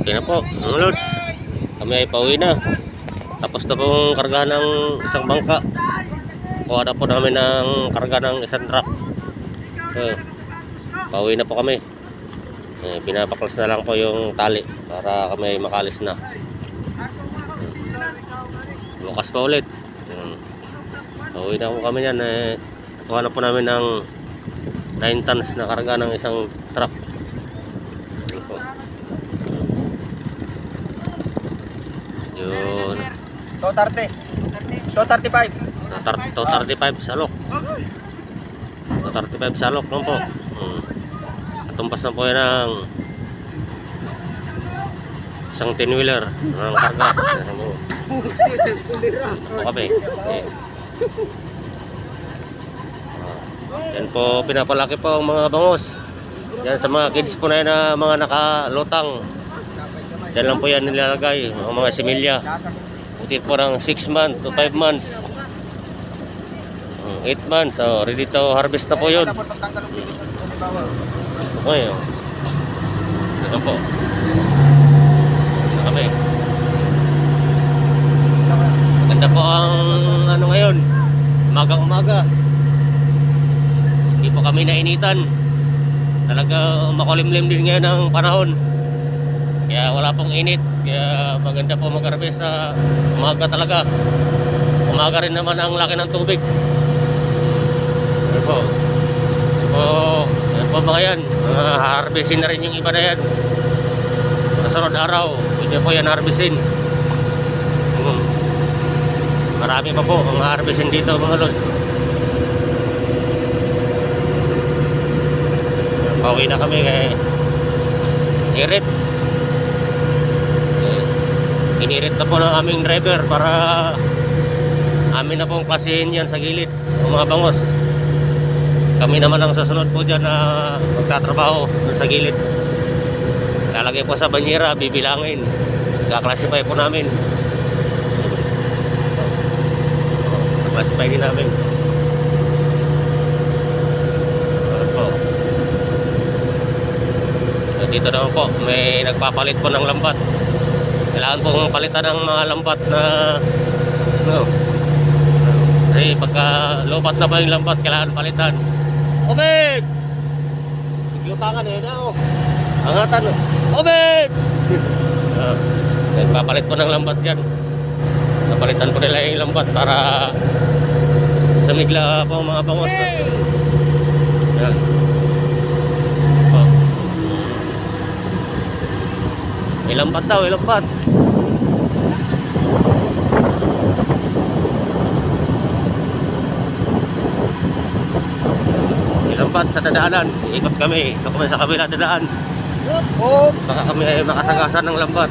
Okay na po, mga lods. Kami ay pauwi na. Tapos na pong kargahan ng isang bangka. Kuha na po namin ng karga ng isang truck. Pauwi na po kami. Pinapaklas na lang po yung tali para kami ay makalis na. Bukas pa ulit. Pauwi na po kami yan. Kuha na po namin ng 9 tons na karga ng isang truck. Yun. 230. 235. 235 salok. 235 salok lang po. Tumpas na po yan ng isang 10-wheeler ng karga. Ito kami. Yes. Yan po, pinapalaki po ang mga bangos. Yan sa mga kids po na yan na mga nakalutang. Yan lang po yan nilalagay, mga similya. Buti po ng 6 months to 5 months. 8 months, so ready to harvest na po yun. Okay, ito po. Ito kami. Maganda po ang ano ngayon, umaga-umaga. Hindi po kami nainitan. Talaga makulimlim din ngayon ang panahon. Kaya wala pong init. Kaya maganda po mag-harvest sa umaga talaga. Umaga rin naman ang laki ng tubig. Ano po? Ano po mga yan? Harvestin na rin yung iba na yan. Kasunod araw, pwede po yan harvestin. Marami pa po ang harvestin dito mga lod. Pauwi na kami kay Irit. Inirit na po ng aming driver para amin na pong klasihin yan sa gilid ng mga bangos. Kami naman ang susunod po dyan na magtatrabaho sa gilid. Lalagay po sa banyera, bibilangin. Kaklasify po namin. Kaklasify din namin. Dito naman po, may nagpapalit po ng lambat. Kailangan pong palitan ng mga lambat na kasi pagka lobat na ba yung lambat, kailangan palitan. Obed! Nagyutangan na oh. Angatan oh. Obed! Nagpapalit po ng lambat dyan. Napalitan po nila yung lambat para sumigla po mga bangos. Yan. Ilambat daw, ilambat. Ilambat sa dadaanan. Ikot kami. Ito kami sa kabila dadaan. Baka kami ay makasagasan ng lambat.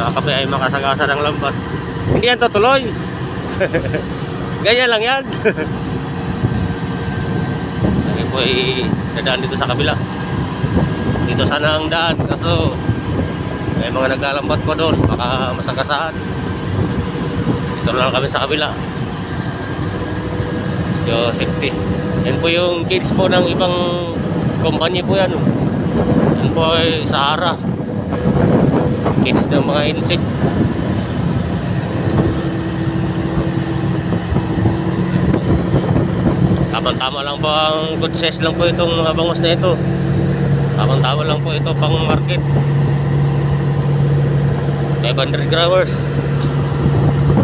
Baka kami ay makasagasan ng lambat. Hindi yan tutuloy. Ganyan lang yan. Kami po ay dadaan dito sa kabila. Dito sana ang daan, kaso may mga naglalambat po doon, baka masagasaan. Dito lang kami sa kabila. Medyo safety. Yan po yung kids po ng ibang kumpanya po yan. Yan po ay Sahara. Kids ng mga insect. Tama-tama lang po ang good size lang po itong mga bangos na ito. Tama-tama lang po ito pang market. 500 grams.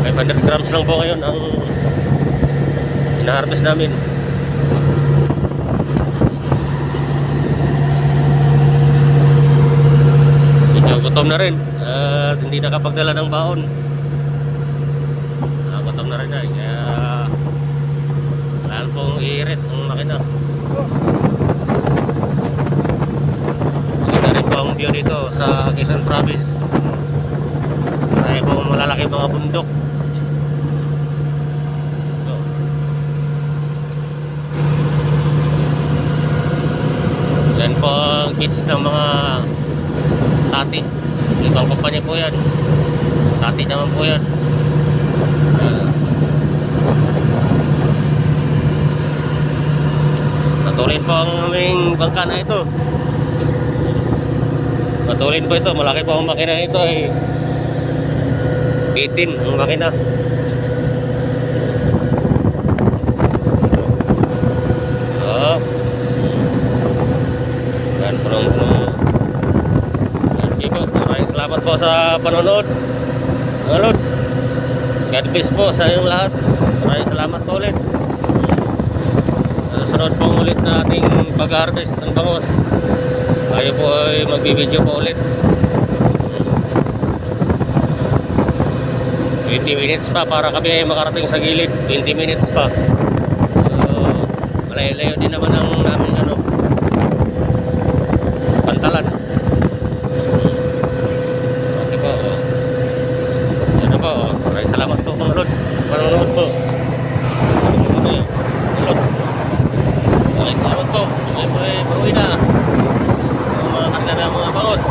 500 grams lang po ngayon ang ina-harvest namin. Medyo gutom na rin at hindi nakapagdala ng baon. Gutom na rin ay. Kaya kailangan pong i-irit ang makina. Ang view dito sa Quezon Province. Marami pong malalaki mga bundok. Yan po ang kids ng mga tati. Ibang kumpanya po yan. Tati naman po yan. Patuloy po ang aming bangka na ito. Matulin po ito. Malaki po ang makina ito ay bitin ang makina. Oh. Yan po nung okay po. Maraming salamat po sa panonood. Mga Lods, God bless po sa inyong lahat. Maraming salamat po ulit. Sunod po ulit na ating pag-harvest ng bangos. Tayo po ay magbibideo po ulit. 20 minutes pa para kami ay makarating sa gilid. 20 minutes pa. Malayo-layo din naman ang naming pantalan. Okay po. Ito po. Maraming salamat po mga Lord. Panonood po. Okay. Lord. Okay, salamat po. May pauwi na. Ang mga karga ng mga bangos.